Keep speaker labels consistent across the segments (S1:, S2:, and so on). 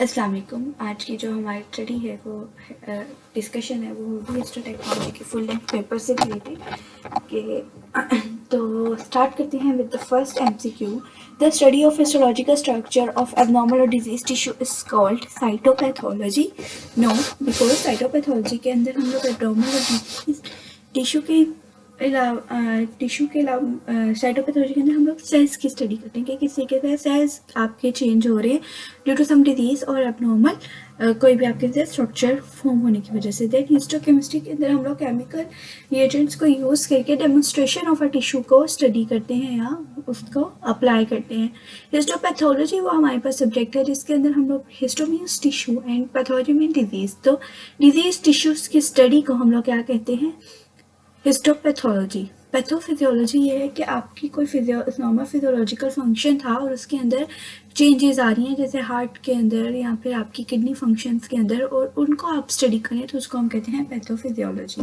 S1: अस्सलाम वालेकुम। आज की जो हमारी स्टडी है वो डिस्कशन है वो होगी हिस्टोटेक्नोलॉजी के फुल लेंथ पेपर से रिलेटेड के तो स्टार्ट करते हैं with the first MCQ. The study of histological structure of abnormal और disease tissue is called cytopathology. No, because cytopathology के अंदर हम लोग एबनॉर्मल और डिजीज टिश्यू के अलावा साइटोपैथोलॉजी के अंदर हम लोग सेल्स की स्टडी करते हैं कि किस तरीके से सेल्स आपके चेंज हो रहे हैं ड्यू टू सम डिजीज और एबनॉर्मल कोई भी आपके से स्ट्रक्चर फॉर्म होने की वजह से। दैट हिस्टोकेमिस्ट्री के अंदर हम लोग केमिकल रिएजेंट्स को यूज़ करके डेमोन्स्ट्रेशन ऑफ अ टिश्यू को स्टडी करते हैं या उसको अप्लाई करते हैं। हिस्टोपैथोलॉजी वो हमारे पास सब्जेक्ट है जिसके अंदर हम लोग histo means tissue and pathology mean disease. तो डिजीज टिश्यूज की स्टडी को हम लोग क्या कहते हैं? हिस्टोपैथोलॉजी। पैथोफिजियोलॉजी ये है कि आपकी कोई नॉर्मल फिजियोलॉजिकल फंक्शन था और उसके अंदर चेंजेस आ रही हैं, जैसे हार्ट के अंदर या फिर आपकी किडनी फंक्शंस के अंदर, और उनको आप स्टडी करें तो उसको हम कहते हैं pathophysiology.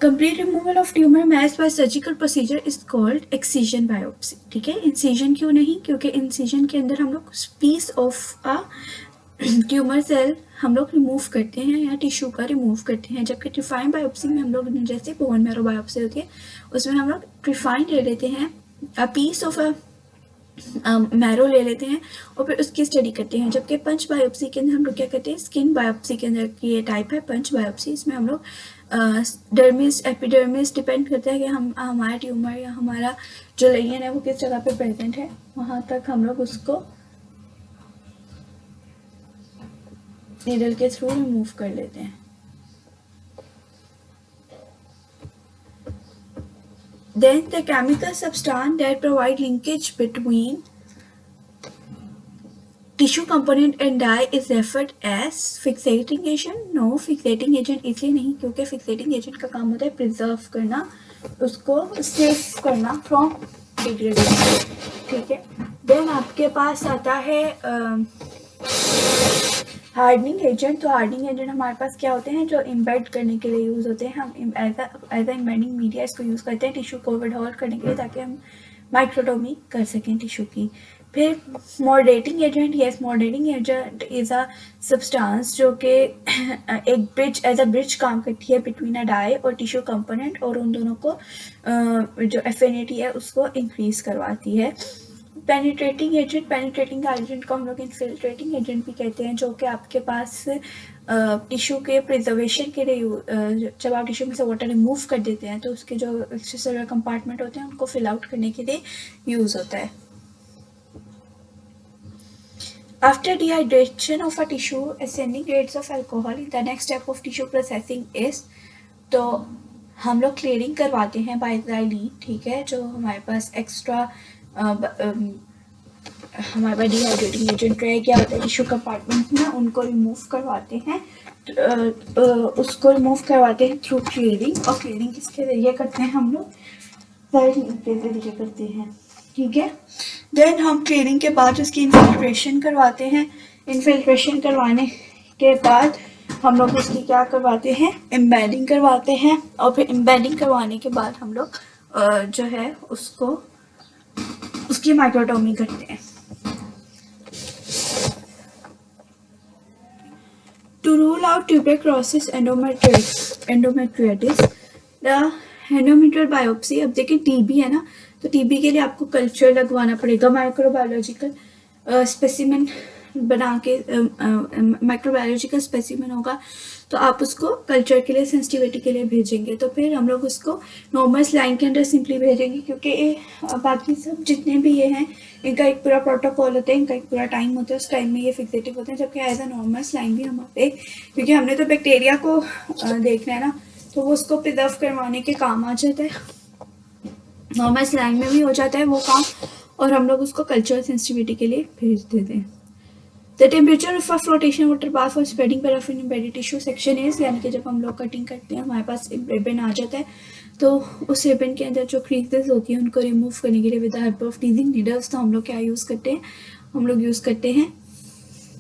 S1: Complete removal of tumour mass by surgical procedure is called excision biopsy. ठीक है, इंसिजन क्यों नहीं? क्योंकि इंसिजन के अंदर हम लोग piece of a tumour cell हम लोग रिमूव करते हैं या टिश्यू का रिमूव करते हैं, जबकि ट्रिफाइन बायोप्सी में हम लोग जैसे बोन मैरो बायोप्सी होती है उसमें हम लोग ट्रिफाइन ले लेते हैं, a piece of a marrow ले लेते हैं और फिर उसकी स्टडी करते हैं। जबकि पंच बायोप्सी के अंदर हम लोग क्या करते हैं? स्किन बायोप्सी के अंदर की ये टाइप है पंच बायोप्सी। इसमें हम लोग डर्मिस एपिडर्मिस डिपेंड करता है कि हम हमारा ट्यूमर या हमारा जो लेजन है वो किस जगह पे प्रेजेंट है, वहाँ तक हम लोग उसको नीडल के थ्रू रिमूव कर लेते हैं। Then the chemical substance that provide linkage between tissue component and dye is referred as fixating agent. No, fixating agent इसलिए नहीं क्योंकि fixating agent का काम होता है प्रिजर्व करना, उसको सेफ करना फ्रॉम डिग्रेडेशन। ठीक है, देन आपके पास आता है हार्डनिंग एजेंट। तो हार्डनिंग एजेंट हमारे पास क्या होते हैं? जो इम्बेड करने के लिए यूज़ होते हैं। हम एज अ इम्बेडिंग मीडिया इसको यूज़ करते हैं टिश्यू को ओवरहॉल करने के लिए ताकि हम माइक्रोटोमी कर सकें टिश्यू की। फिर moderating agent. Yes, moderating agent is a substance जो कि एक ब्रिज एज अ ब्रिज काम करती है बिटवीन अ डाई और टिश्यू कंपोनेंट, और उन दोनों को जो एफिनिटी है उसको इंक्रीज करवाती है। Penetrating agent. पेनिट्रेटिंग एजेंट को हम लोग इन्फिल्ट्रेटिंग एजेंट भी कहते हैं, जो कि आपके पास टिश्यू के प्रिजर्वेशन के लिए जब आप टिश्यू में से वाटर रिमूव कर देते हैं तो उसके जो एक्स्ट्रासेलुलर कंपार्टमेंट होते हैं उनको फिल आउट करने के लिए यूज़ होता है। After dehydration of a tissue, ascending rates of alcohol, the next step of tissue processing is, तो हम लोग क्लियरिंग करवाते हैं बाय ज़ाइलीन। ठीक है, जो हमारे पास एक्स्ट्रा हमारे पास डिहाइड्रेटिंग एजेंट रह गया होता है टिश्यू कंपार्टमेंट में, उनको रिमूव करवाते हैं। उसको रिमूव करवाते हैं थ्रू क्लियरिंग। और क्लियरिंग किसके जरिए करते हैं? हम लोग ज़ाइलीन के जरिए करते हैं। ठीक है, देन हम क्लीनिंग के बाद उसकी इन्फिल्ट्रेशन करवाते हैं। इन्फिल्ट्रेशन करवाने के बाद हम लोग उसकी क्या करवाते हैं? एम्बेडिंग करवाते हैं। और फिर एम्बेडिंग करवाने के बाद हम लोग जो है उसको उसकी माइक्रोटोमी करते हैं। To rule out tuberculosis endometritis the endometrial biopsy. अब देखिए टीबी है ना, तो टीबी के लिए आपको कल्चर लगवाना पड़ेगा, माइक्रोबायोलॉजिकल स्पेसिमेन बना के माइक्रोबायोलॉजिकल स्पेसिमेन होगा तो आप उसको कल्चर के लिए सेंसिटिविटी के लिए भेजेंगे। तो फिर हम लोग उसको नॉर्मल लाइन के अंदर सिंपली भेजेंगे, क्योंकि बाकी सब जितने भी ये हैं इनका एक पूरा प्रोटोकॉल होता है, इनका एक पूरा टाइम होता है, उस टाइम में ये फिक्सेटिव होते हैं। जबकि एज अ नॉर्मल लाइन भी हमारे, क्योंकि हमने तो बैक्टीरिया को देखना है ना, तो वो उसको प्रिजर्व करवाने के काम आ जाता है। नॉर्मल लाइन में भी हो जाता है वो काम, और हम लोग उसको कल्चर सेंसिटिविटी के लिए भेज देते हैं। The temperature of flotation water bath for spreading paraffin embedded tissue section is, यानी कि जब हम लोग कटिंग करते हैं हमारे पास एक रिबन आ जाता है, तो उस रिबन के अंदर जो क्रीजेस होती हैं उनको रिमूव करने के लिए with the help of टीजिंग needles, तो हम लोग क्या यूज़ करते हैं? हम लोग यूज़ करते हैं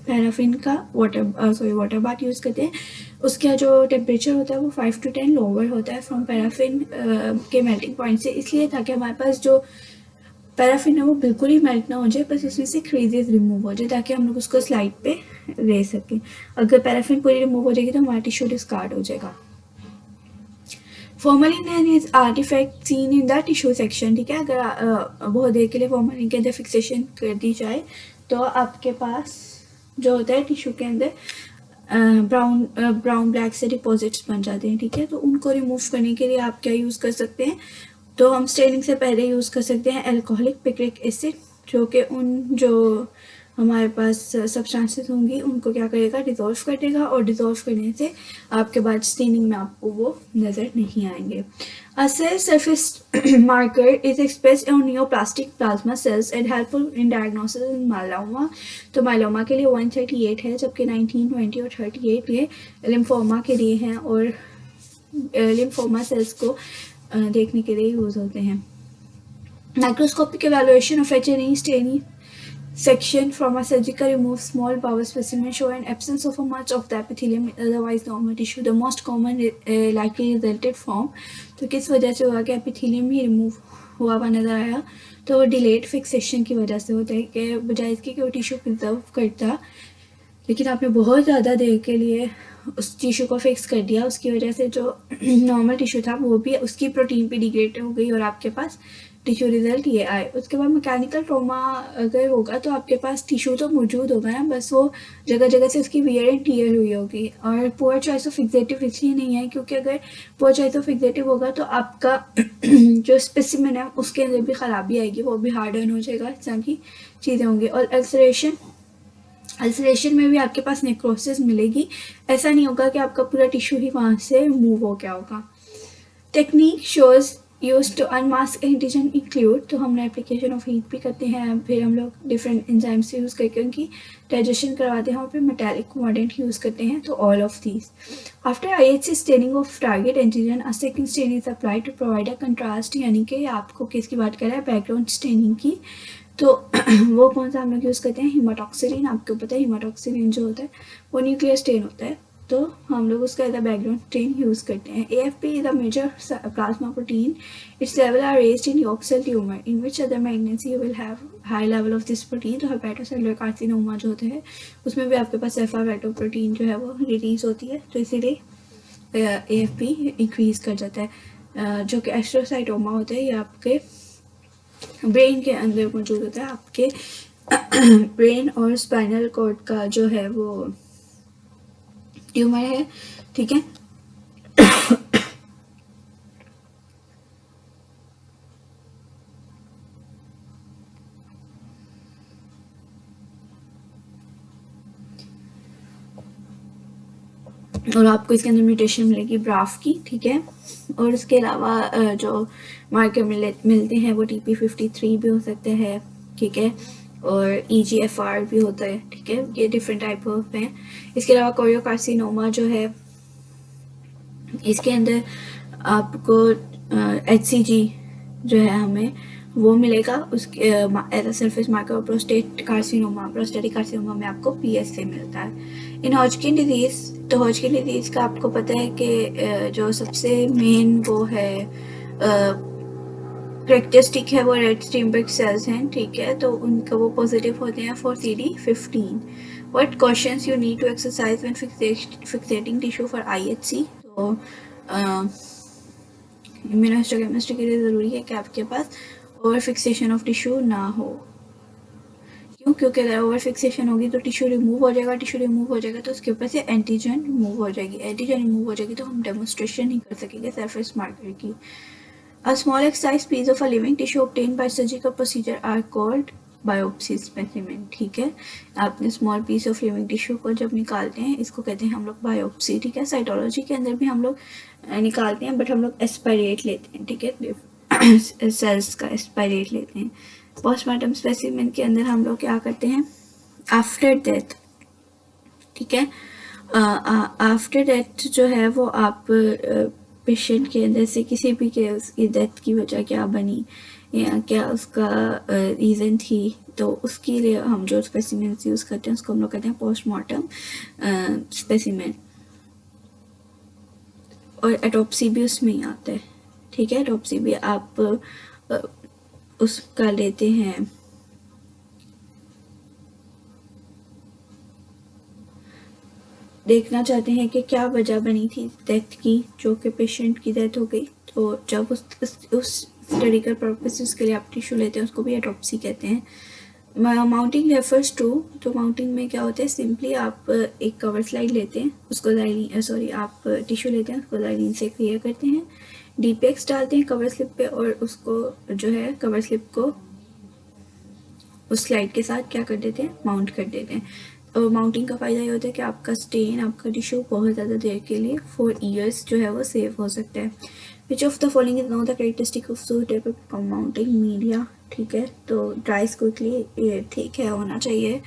S1: पैराफिन का वाटर बाथ यूज़ करते हैं। उसका जो टेम्परेचर होता है वो 5 to 10 लोअर होता है फ्रॉम पैराफिन के मेल्टिंग पॉइंट से, इसलिए ताकि हमारे पास जो पैराफिन है वो बिल्कुल ही मेल्ट ना हो जाए, बस उसमें से क्रेजेस रिमूव हो जाए ताकि हम लोग उसको स्लाइड पे ले सकें। अगर पैराफिन पूरी रिमूव हो जाएगी तो हमारा टिश्यू डिस्कार्ड हो जाएगा। Formalin is artefact seen in the tissue section, ठीक है। अगर बहुत देर के लिए फॉर्मेलिन के अंदर फिक्सेशन कर दी जाए तो आपके पास जो होता है टिश्यू के अंदर ब्राउन ब्लैक से डिपॉजिट्स बन जाते हैं, ठीक है। तो उनको रिमूव करने के लिए आप क्या यूज़ कर सकते हैं, तो हम स्टेनिंग से पहले यूज़ कर सकते हैं अल्कोहलिक पिक्रिक एसिड, जो कि जो हमारे पास सब्सटेंसेस होंगी उनको क्या करेगा, डिज़ोल्व कर देगा, और डिज़ोल्व करने से आपके बाद स्टेनिंग में आपको वो नज़र नहीं आएंगे। A cell surface marker is expressed on neoplastic plasma cells and helpful in diagnosis in myeloma। तो माइलोमा के लिए 138 है, जबकि 19, 20 और 38 ये लिम्फोमा के लिए हैं, और लिम्फोमा सेल्स को देखने के लिए यूज़ होते हैं। Microscopic evaluation of H&E staining section from a surgical removed small bowel specimen show an absence of a much of the epithelium in otherwise normal tissue. The most common likely resulted form, तो किस वजह से हुआ कि epithelium ही remove हुआ हुआ नज़र आया, तो वो डिलेड फिक्सेशन की वजह से होता है, कि बजाय इसके कि वो टिश्यू प्रिजर्व करता, लेकिन आपने बहुत ज़्यादा देर के लिए उस टिश्यू को फिक्स कर दिया, उसकी वजह से जो नॉर्मल टिश्यू था वो भी उसकी प्रोटीन भी डिग्रेड हो गई और आपके पास टिश्यू रिजल्ट ये आए। उसके बाद मैकेनिकल ट्रॉमा अगर होगा तो आपके पास टिश्यू तो मौजूद होगा ना, बस वो जगह जगह से उसकी वियर एंड टियर हुई होगी। और पुअर चॉइस ऑफ फिक्सेटिव इसलिए नहीं है क्योंकि अगर पुअर चॉइस ऑफ फिक्सेटिव होगा तो आपका जो स्पेसिमेन है उसके अंदर भी खराबी आएगी, वो भी हार्डन हो जाएगा, इस तरह की चीज़ें होंगी। और अल्सरेशन में भी आपके पास नेक्रोसिस मिलेगी, ऐसा नहीं होगा कि आपका पूरा टिश्यू ही वहाँ से मूव हो गया होगा। Technique shows use to unmask antigen include, तो हम एप्लीकेशन ऑफ हीट भी करते हैं, फिर हम लोग डिफरेंट एंजाइम्स यूज़ करके उनकी डाइजेशन करवाते हैं, और फिर मेटालिक मॉडेंट यूज़ करते हैं। तो all of these after IHC staining of target antigen a second stain is applied to provide a contrast, यानी कि आपको किसकी बात कर रहा है, बैकग्राउंड स्टेनिंग की। तो वो कौन सा हम लोग यूज़ करते हैं, हीमाटॉक्सिलिन। आपको पता है हीमाटॉक्सिलिन जो होता है वो न्यूक्लियर स्टेन होता है, तो हम लोग उसका as a background stain use करते हैं। AFP is a major plasma protein, its level are raised in yolk cell tumour in which other malignancy will have high level of this protein. तो hepatocellular carcinoma जो होता है उसमें भी आपके पास एफा प्रोटीन जो है वो रिलीज होती है, तो इसीलिए AFP इंक्रीज कर जाता है। जो कि एस्ट्रोसाइटोमा होता है, ये आपके ब्रेन के अंदर मौजूद होता है, आपके ब्रेन और स्पाइनल कॉर्ड का जो है वो ट्यूमर है, ठीक है। और आपको इसके अंदर म्यूटेशन मिलेगी ब्राफ की, ठीक है। और उसके अलावा जो मार्कर मिलते हैं वो TP53 भी हो सकते हैं, ठीक है, और EGFR भी होता है, ठीक है। ये डिफरेंट टाइप ऑफ हैं। इसके अलावा कोरियोकार्सिनोमा जो है इसके अंदर आपको HCG जो है हमें वो मिलेगा, उसके as a surface marker. Prostatic carcinoma में आपको PSA मिलता है। इन हॉजकिन डिजीज, तो हॉजकिन डिजीज का आपको पता है कि जो सबसे मेन वो है करेक्टरिस्टिक है वो रेड स्ट्रीमबर्ग सेल्स हैं, ठीक है। तो उनका वो पॉजिटिव होते हैं for CD15। What questions you need to exercise when fixating tissue for IHC। तो इम्यूनोहिस्टोकेमिस्ट्री के लिए ज़रूरी है कि आपके पास ओवर फिक्सेशन ऑफ टिश्यू ना हो। क्यों? क्योंकि अगर ओवर फिक्सेशन होगी तो टिश्यू रिमूव हो जाएगा, टिश्यू रिमूव हो जाएगा तो उसके ऊपर से एंटीजन रिमूव हो जाएगी, एंटीजन रिमूव हो जाएगी तो हम डेमोन्स्ट्रेशन नहीं कर सकेंगे सरफेस मार्कर की। A small excised piece of a living tissue obtained by surgical procedure are called biopsy specimen, ठीक है। आपने small piece of living tissue को जब निकालते हैं इसको कहते हैं हम लोग बायोप्सी, ठीक है। साइटोलॉजी के अंदर भी हम लोग निकालते हैं, बट हम लोग एस्पायरेट लेते हैं, ठीक है, सेल्स का एस्पायरेट लेते हैं। पोस्टमार्टम स्पेसिमेन के अंदर हम लोग क्या करते हैं, आफ्टर डेथ, ठीक है, आफ्टर डेथ जो है वो आप पेशेंट के अंदर से किसी भी के उसकी डेथ की वजह क्या बनी या क्या उसका रीज़न थी, तो उसके लिए हम जो स्पेसिमेन यूज़ करते हैं उसको हम लोग कहते हैं पोस्टमार्टम स्पेसिमेन। और एटोप्सी भी उसमें ही आता है, ठीक है। एटोप्सी भी आप उसका लेते हैं देखना चाहते हैं कि क्या वजह बनी थी डेथ की, जो कि पेशेंट की डेथ हो गई। तो जब उस स्टडी का पर्पस के लिए आप टिश्यू लेते हैं उसको भी ऑटोप्सी कहते हैं। माउंटिंग रेफर्स टू, तो माउंटिंग में क्या होता है, सिंपली आप एक कवर स्लाइड लेते हैं, उसको आप टिश्यू लेते हैं, उसको ज़ाइलिन से क्लियर करते हैं, डीपीएक्स डालते हैं कवर स्लिप पे और उसको जो है कवर स्लिप को उस स्लाइड के साथ क्या कर देते हैं, माउंट कर देते हैं। और माउंटिंग का फ़ायदा ये होता है कि आपका स्टेन, आपका टिश्यू बहुत ज़्यादा देर के लिए 4 ईयर्स जो है वो सेव हो सकता है। Which of the following is not the characteristic of suitable mounting media, ठीक है। तो ड्राइस क्विकली ठीक है होना चाहिए,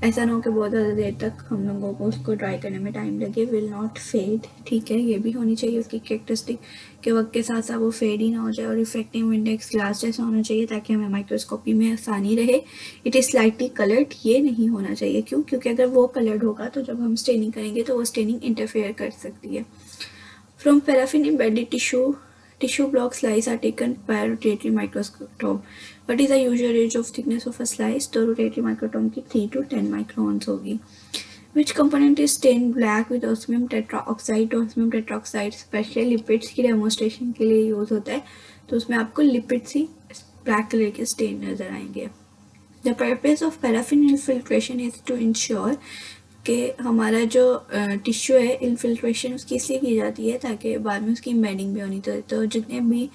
S1: ऐसा ना हो कि बहुत ज़्यादा देर तक हम लोगों को उसको ड्राई करने में टाइम लगे। विल नॉट फेड, ठीक है, ये भी होनी चाहिए उसकी करेक्टरिस्टिक के वक्त के साथ साथ वो फेड ही ना हो जाए। और रिफ्रैक्टिव इंडेक्स ग्लास जैसा होना चाहिए ताकि हमें माइक्रोस्कोपी में आसानी रहे। इट इज़ स्लाइटली कलर्ड, ये नहीं होना चाहिए, क्यों, क्योंकि अगर वो कलर्ड होगा तो जब हम स्टेनिंग करेंगे तो वो स्टेनिंग इंटरफेयर कर सकती है। From paraffin embedded tissue block slice are taken by a rotatory microscope. What is the usual range of thickness of a slice? तो rotatory microtome की 3 to 10 microns होगी। Which component is stained black with osmium tetraoxide? तो osmium tetraoxide specially lipids की demonstration के लिए use होता है, तो उसमें आपको लिपिड्स ही ब्लैक कलर के स्टेन नजर आएंगे। The purpose of paraffin infiltration is to ensure कि हमारा जो टिश्यू है इन्फिल्ट्रेशन उसकी इसलिए की जाती है ताकि बाद में उसकी एम्बेडिंग भी होनी चाहिए। तो जितने भी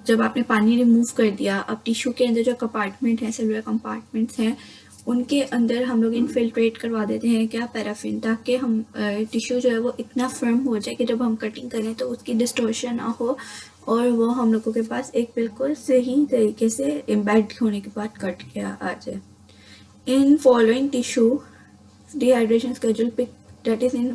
S1: जब आपने पानी रिमूव कर दिया, अब टिश्यू के अंदर जो कंपार्टमेंट है, सेलुलर कंपार्टमेंट्स हैं, उनके अंदर हम लोग इन्फिल्ट्रेट करवा देते हैं क्या, पैराफिन, ताकि हम टिश्यू जो है वो इतना फर्म हो जाए कि जब हम कटिंग करें तो उसकी डिस्टोर्शन ना हो और वो हम लोगों के पास एक बिल्कुल सही तरीके से एम्बेड होने के बाद कट के आ जाए। In following tissue dehydration schedule pick that is in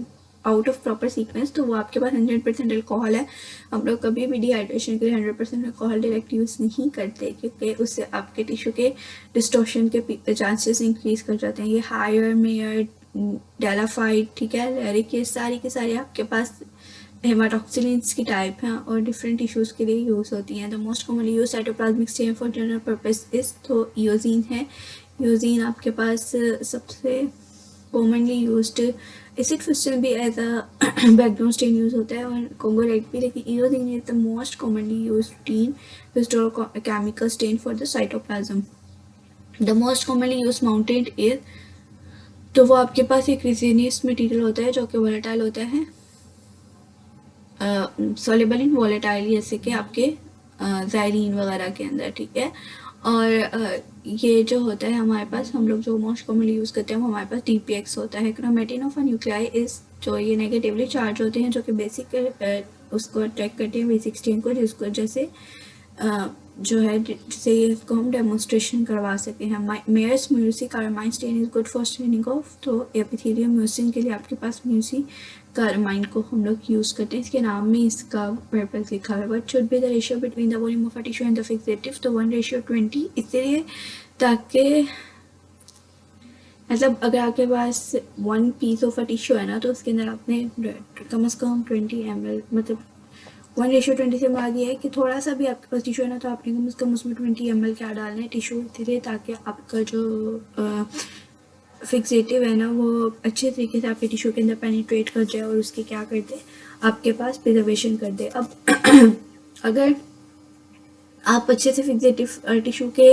S1: out of proper sequence, तो वो आपके पास 100% अल्कोहल है। हम लोग कभी भी डिहाइड्रेशन के लिए 100% अल्कोहल डायरेक्ट यूज़ नहीं करते क्योंकि उससे आपके टिश्यू के डिस्टोर्शन के चांसेस इंक्रीज कर जाते हैं। ये हायर, मेयर, डेलाफाइड, ठीक है, लैरिक, ये सारी के सारे आपके पास हेमाटॉक्सिलिन्स की टाइप हैं और डिफरेंट टिश्यूज़ के लिए यूज़ होती हैं। The most commonly use cytoplasmic stand for general purpose is, तो ईओजीन है। यूजीन आपके पास सबसे कॉमनली यूज्ड, एसिड फिस्टल भी as a background stain use होता है और कोंगो रेड भी, लेकिन eosin is the most commonly used routine histochemical stain for the cytoplasm. The most commonly use mounted is, तो वो आपके पास एक रिजेनियस मटेरियल होता है जो कि वोलेटाइल होता है, सॉल्युबल इन वोलेटाइल, जैसे कि आपके ज़ाइलिन वगैरह के अंदर, ठीक है। और ये जो होता है हमारे पास, हम लोग जो मोस्ट कॉमनली यूज़ करते हैं वो हमारे पास डीपीएक्स होता है। क्रोमेटिन ऑफ अ न्यूक्लियाई इस, जो ये नेगेटिवली चार्ज होते हैं जो कि बेसिक उसको अट्रैक्ट करते हैं बेसिक स्टेन को, जिसको जैसे जो है जिससे इसको हम डेमोन्स्ट्रेशन करवा सके हैं। Mayer's mucicarmine stain is good for staining of, तो एपिथेलियम म्यूसिन के लिए आपके पास म्यूसी कार्बाइन को हम लोग यूज़ करते हैं, इसके नाम में इसका पर्पस लिखा है। What should be the ratio between the volume of a tissue and the fixative, तो 1:20, इसलिए ताकि मतलब अगर आपके पास 1 पीस ऑफ अ टिश्यू है ना तो उसके अंदर आपने कम से कम 20 ml, मतलब 1:20 से बाद ये है कि थोड़ा सा भी आपके पास टिश्यू है ना तो आपने कम से कम उसमें 20 ml क्या डालना है टिश्यू, इसलिए ताकि आपका जो फिक्सेटिव है ना वो अच्छे तरीके से आपके टिश्यू के अंदर पेनिट्रेट कर जाए और उसकी क्या कर दे, आपके पास प्रिजर्वेशन कर दे। अब अगर आप अच्छे से फिक्सेटिव टिश्यू के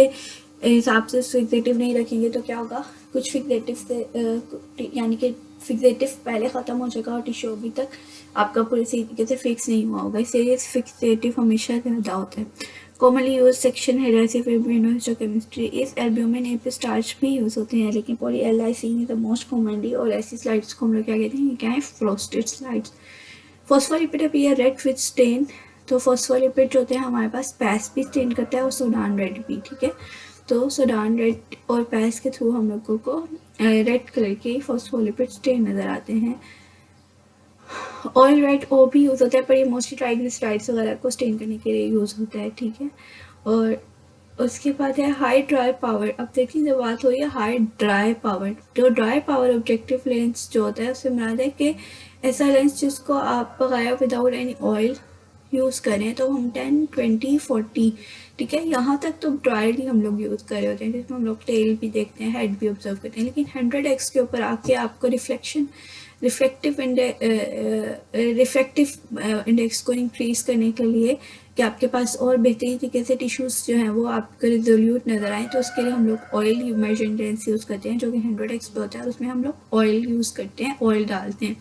S1: हिसाब से फिक्सेटिव नहीं रखेंगे तो क्या होगा, कुछ फिक्सेटिव से यानी कि फिक्सेटिव पहले ख़त्म हो जाएगा और टिश्यू अभी तक आपका पूरे तरीके से फिक्स नहीं हुआ होगा, इसलिए फिक्सेटिव हमेशा ज़्यादा होता है। Commonly use section adhesive immunohistochemistry is albumin egg starch भी यूज़ होते हैं, लेकिन poly L lysine is the most commonly, और ऐसी स्लाइड्स को हम लोग क्या कहते हैं, क्या है, frosted slides. Phospholipid appear red with stain, तो फॉस्फोलिपिड जो होते हैं हमारे पास पैस भी स्टेन करता है और सोडान रेड भी, ठीक है। तो सोडान रेड और पैस के थ्रू हम लोगों को रेड कलर के फॉस्फोलिपिड स्टेन नज़र आते हैं। ऑयल रेड ओ भी यूज़ होता है पर ये मोस्टली ट्राइग्लिसराइड्स वगैरह को स्टेन करने के लिए यूज़ होता है, ठीक है। और उसके बाद है हाई ड्राई पावर। अब देखिए जब बात हो रही है हाई ड्राई पावर, जो ड्राई पावर ऑब्जेक्टिव लेंस जो होता है उससे मुराद है कि ऐसा लेंस जिसको आप लगाया विदाउट एनी ऑयल यूज़ करें तो हम 10, 20, 40, ठीक है, यहाँ तक तो ड्रायरली हम लोग यूज़ कर रहे होते हैं, जिसमें हम लोग टेल भी देखते हैं, हेड भी ऑब्जर्व करते हैं। लेकिन 100x के ऊपर आके आपको रिफ्लेक्टिव इंडेक्स को इंक्रीज़ करने के लिए कि आपके पास और बेहतरीन तरीके से टिश्यूज़ जो हैं वो आपको रिजोल्यूट नज़र आए, तो उसके लिए हम लोग ऑयल इमर्जन लेंस यूज़ करते हैं, जो कि 100x पे होता है, और उसमें हम लोग ऑयल यूज़ करते हैं, ऑयल डालते हैं।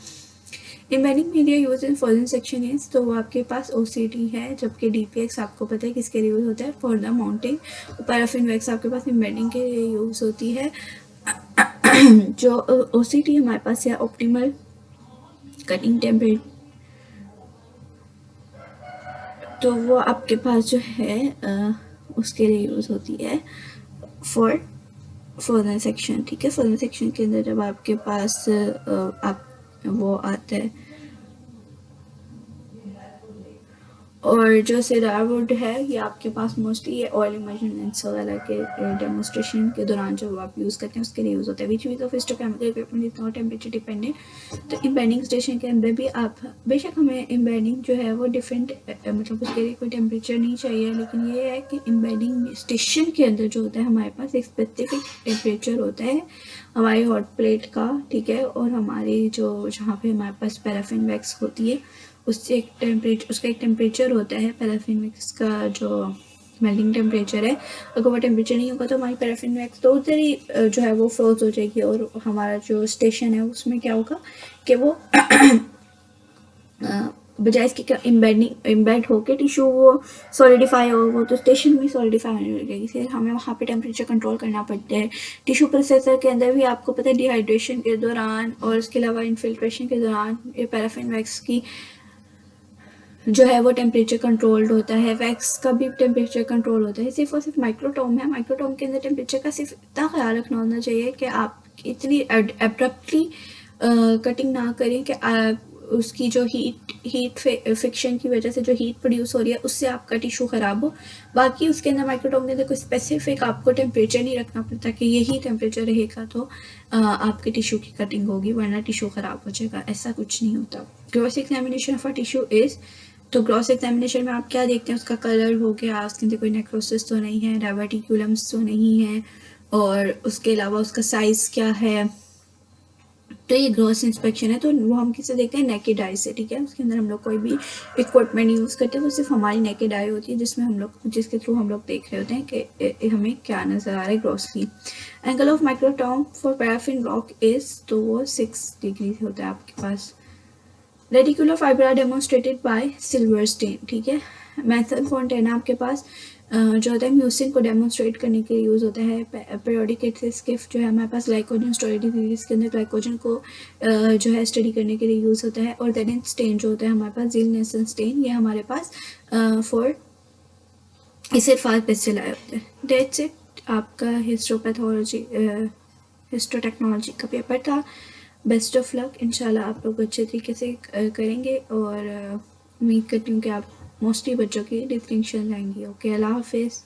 S1: Embedding media use in following section is, तो वो आपके पास OCT है, जबकि DPX आपको पता है किसके लिए यूज़ होता है, for the mounting. Paraffin wax आपके पास एम्बेडिंग के लिए यूज़ होती है। जो OCT हमारे पास है, ऑप्टिमल कटिंग टेम्परेचर, तो वो आपके पास जो है उसके लिए यूज़ होती है फॉर फर्दर सेक्शन, ठीक है। फर्दर सेक्शन के अंदर जब आपके पास आप वो आता है, और जो सिडार वुड है ये आपके पास मोस्टली ये ऑयल इमर्जन लेंस वगैरह के डेमोस्ट्रेशन के दौरान जो आप यूज़ करते हैं उसके लिए यूज़ होता है। विच use of histochemical equipment is not temperature dependent. तो एम्बेडिंग स्टेशन के अंदर भी आप बेशक हमें एम्बेडिंग जो है वो डिफरेंट मतलब उसके लिए कोई टेम्परेचर नहीं चाहिए, लेकिन ये है कि एम्बेडिंग स्टेशन के अंदर जो होता है हमारे पास एक स्पेसिफिक टेम्परेचर होता है हमारी हॉट प्लेट का, ठीक है, और हमारी जो जहाँ पे हमारे पास पैराफिन वैक्स होती है उससे उसका एक टेम्परेचर होता है। पैराफिन वैक्स का जो मेल्टिंग टेम्परेचर है, अगर वो टेम्परेचर नहीं होगा तो हमारी पैराफिन वैक्स तो उधर ही जो है वो फ्रोज हो जाएगी, और हमारा जो स्टेशन है उसमें क्या होगा कि वो बजाय इसके क्या इम्बेड होके टिश्यू वो सॉलिडिफाई हो, वो तो स्टेशन में सॉलिडिफाई होने लगेगी, इसलिए हमें वहाँ पे टेम्परेचर कंट्रोल करना पड़ता है। टिश्यू प्रोसेसर के अंदर भी आपको पता है डिहाइड्रेशन के दौरान और उसके अलावा इन्फिल्ट्रेशन के दौरान ये पैराफिन वैक्स की जो है वो टेम्परेचर कंट्रोल्ड होता है, वैक्स का भी टेम्परेचर कंट्रोल होता है। सिर्फ और सिर्फ माइक्रोटोम है, माइक्रोटोम के अंदर टेम्परेचर का सिर्फ इतना ख्याल रखना होना चाहिए कि आप इतनी एब्रप्टली कटिंग ना करें कि उसकी जो हीट फिक्शन की वजह से जो हीट प्रोड्यूस हो रही है उससे आपका टिश्यू ख़राब हो। बाकी उसके अंदर माइक्रोटोम के अंदर कोई स्पेसिफिक आपको टेम्परेचर नहीं रखना पड़ता कि यही टेम्परेचर रहेगा तो आपके टिश्यू की कटिंग होगी, वरना टिश्यू ख़राब हो जाएगा, ऐसा कुछ नहीं होता। Gross examination of a tissue is, तो ग्रॉस एग्जामिनेशन में आप क्या देखते हैं, उसका कलर हो गया, उसके अंदर कोई नेक्रोसिस तो नहीं है, डायवर्टिकुलम्स तो नहीं है, और उसके अलावा उसका साइज़ क्या है। तो ये ग्रॉस इंस्पेक्शन है, तो वो हम किसे देखते हैं, नेकेड आई से, ठीक है। उसके अंदर हम लोग कोई भी इक्विपमेंट यूज़ करते हैं, वो सिर्फ हमारी नेकेड आई होती है, जिसमें हम लोग जिसके थ्रू हम लोग देख रहे होते हैं कि हमें क्या नज़र आ रहा है grossly. Angle of microtome for paraffin block is, तो वो 6 डिग्री होता है आपके पास। Radicular fibre are demonstrated by silver stain, ठीक है। मैथड फॉन्टेना आपके पास जो होता है म्यूसिन को डेमोन्स्ट्रेट करने के लिए यूज़ होता है। पीरियोडिक स्किफ जो है हमारे पास ग्लाइकोजन स्टोरेज डिजीज के अंदर ग्लाइकोजन को जो है स्टडी करने के लिए यूज़ होता है। और देन स्टेन जो होता है हमारे पास ज़ील-नेल्सन स्टेन, ये हमारे पास फॉर इसे फास्ट बेस्ट चलाए होते हैं। डेट्स इट, आपका हिस्टोपैथोलॉजी हिस्टोटेक्नोलॉजी का पेपर था। बेस्ट ऑफ लक, इंशाल्लाह आप लोग अच्छे तरीके से करेंगे, और उम्मीद करती हूँ कि आप मोस्टली बच्चों की डिस्टिंक्शन लाएंगे। ओके, अल्लाह हाफिज़।